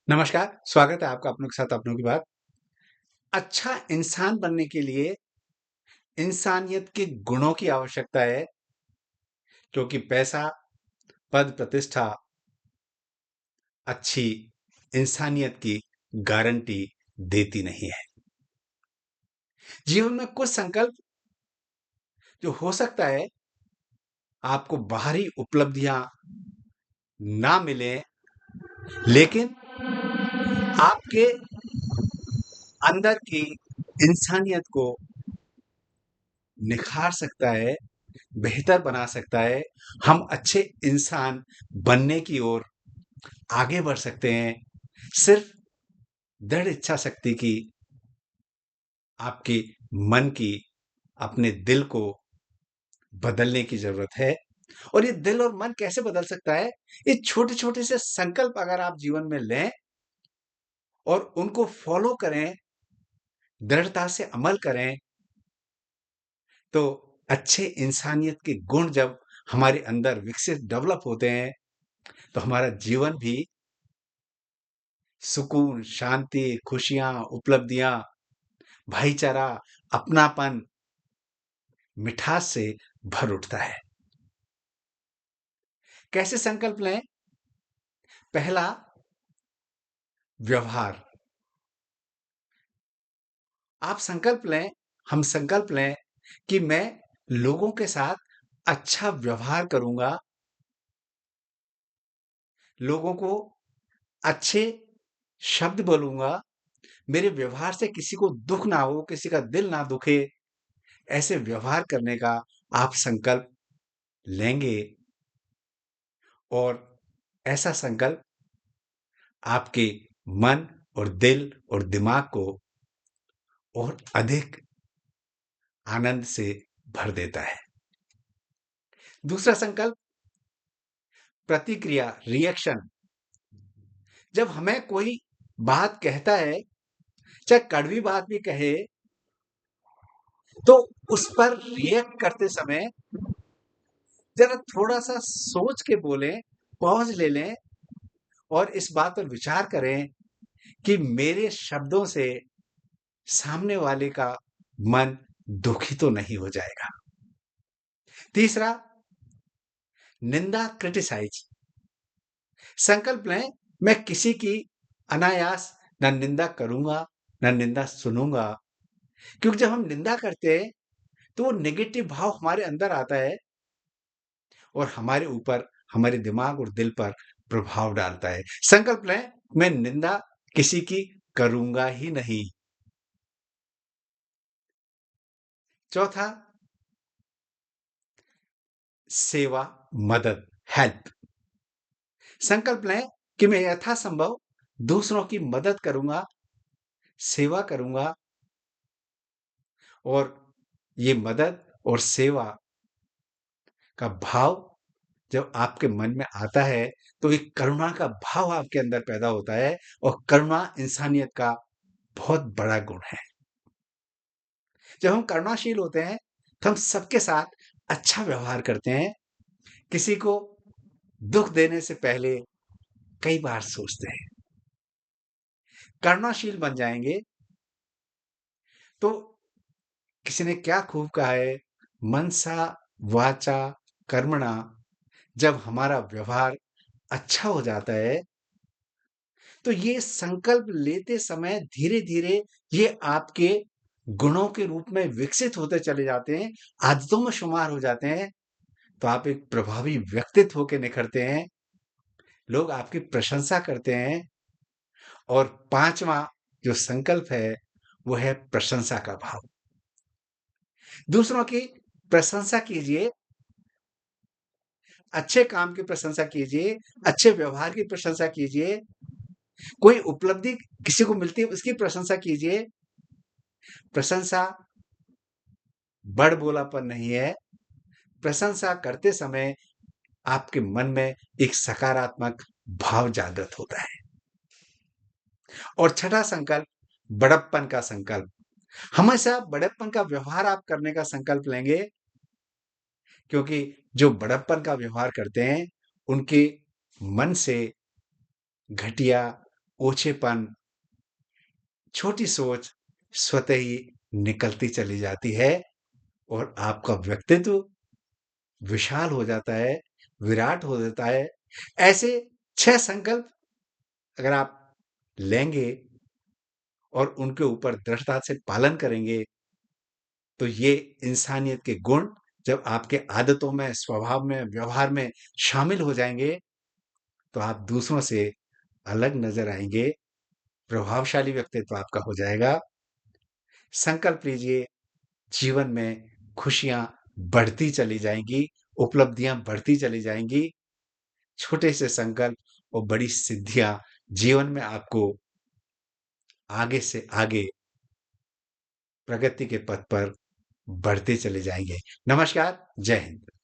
नमस्कार, स्वागत है आपका अपनों के साथ अपनों की बात। अच्छा इंसान बनने के लिए इंसानियत के गुणों की आवश्यकता है, क्योंकि पैसा, पद, प्रतिष्ठा अच्छी इंसानियत की गारंटी देती नहीं है। जीवन में कुछ संकल्प जो हो सकता है आपको बाहरी उपलब्धियां ना मिलें, लेकिन आपके अंदर की इंसानियत को निखार सकता है, बेहतर बना सकता है। हम अच्छे इंसान बनने की ओर आगे बढ़ सकते हैं। सिर्फ दृढ़ इच्छा शक्ति की, आपके मन की, अपने दिल को बदलने की ज़रूरत है। और ये दिल और मन कैसे बदल सकता है? ये छोटे-छोटे से संकल्प अगर आप जीवन में लें और उनको फ़ॉलो करें, दृढ़ता से अमल करें, तो अच्छे इंसानियत के गुण जब हमारे अंदर विकसित डेवलप होते हैं, तो हमारा जीवन भी सुकून, शांति, खुशियाँ, उपलब्धियाँ, भाईचारा, अपनापन, मिठास से भर उठता है। कैसे संकल्प लें? पहला, व्यवहार। आप संकल्प लें, हम संकल्प लें कि मैं लोगों के साथ अच्छा व्यवहार करूँगा, लोगों को अच्छे शब्द बोलूँगा, मेरे व्यवहार से किसी को दुःख ना हो, किसी का दिल ना दुखे, ऐसे व्यवहार करने का आप संकल्प लेंगे और ऐसा संकल्प आपके मन और दिल और दिमाग को और अधिक आनंद से भर देता है। दूसरा संकल्प, प्रतिक्रिया, रिएक्शन। जब हमें कोई बात कहता है, चाहे कड़वी बात भी कहे, तो उस पर रिएक्ट करते समय ज़रा थोड़ा-सा सोच के बोलें, पॉज़ ले लें और इस बात पर विचार करें कि मेरे शब्दों से सामने वाले का मन दुखी तो नहीं हो जाएगा। तीसरा, निंदा, क्रिटिसाइज़। संकल्प लें, मैं किसी की अनायास ना निंदा करूँगा, ना निंदा सुनूँगा, क्योंकि जब हम निंदा करते हैं, तो वो नेगेटिव भाव हमारे अंदर आता है और हमारे ऊपर, हमारे दिमाग और दिल पर प्रभाव डालता है। संकल्प लें, मैं निंदा किसी की करूँगा ही नहीं। चौथा, सेवा, मदद, हेल्प। संकल्प लें कि मैं यथासंभव दूसरों की मदद करूँगा, सेवा करूँगा और ये मदद और सेवा का भाव जब आपके मन में आता है, तो एक करुणा का भाव आपके अंदर पैदा होता है और करुणा इंसानियत का बहुत बड़ा गुण है। जब हम करुणाशील होते हैं, तो हम सबके साथ अच्छा व्यवहार करते हैं, किसी को दुःख देने से पहले कई बार सोचते हैं। करुणाशील बन जाएँगे, तो किसी ने क्या खूब कहा है, मनसा वाचा कर्मणा। जब हमारा व्यवहार अच्छा हो जाता है, तो ये संकल्प लेते समय धीरे-धीरे ये आपके गुणों के रूप में विकसित होते चले जाते हैं, आदतों में शुमार हो जाते हैं, तो आप एक प्रभावी व्यक्तित्व होके निखरते हैं, लोग आपकी प्रशंसा करते हैं। और 5वां जो संकल्प है, वो है प्रशंसा का भाव। दूसरों की प्रशंसा कीजिए, अच्छे काम की प्रशंसा कीजिए, अच्छे व्यवहार की प्रशंसा कीजिए, कोई उपलब्धि किसी को मिलती है उसकी प्रशंसा कीजिए। प्रशंसा बड़-बोलापन नहीं है, प्रशंसा करते समय आपके मन में एक सकारात्मक भाव जागृत होता है। और छठा संकल्प, बड़प्पन का संकल्प। हमेशा बड़प्पन का व्यवहार आप करने का संकल्प लेंगे, क्योंकि जो बड़प्पन का व्यवहार करते हैं, उनके मन से घटिया, ओछेपन, छोटी सोच स्वतः ही निकलती चली जाती है और आपका व्यक्तित्व विशाल हो जाता है, विराट हो जाता है। ऐसे 6 संकल्प अगर आप लेंगे और उनके ऊपर दृढ़ता से पालन करेंगे, तो ये इंसानियत के गुण जब आपके आदतों में, स्वभाव में, व्यवहार में शामिल हो जाएँगे, तो आप दूसरों से अलग नज़र आएँगे, प्रभावशाली व्यक्तित्व आपका हो जाएगा। संकल्प लीजिए, जीवन में खुशियाँ बढ़ती चली जाएँगी, उपलब्धियाँ बढ़ती चली जाएँगी। छोटे से संकल्प और बड़ी सिद्धियाँ जीवन में आपको आगे से आगे प्रगति के पथ पर बढ़ते चले जाएँगे। नमस्कार, जय हिंद।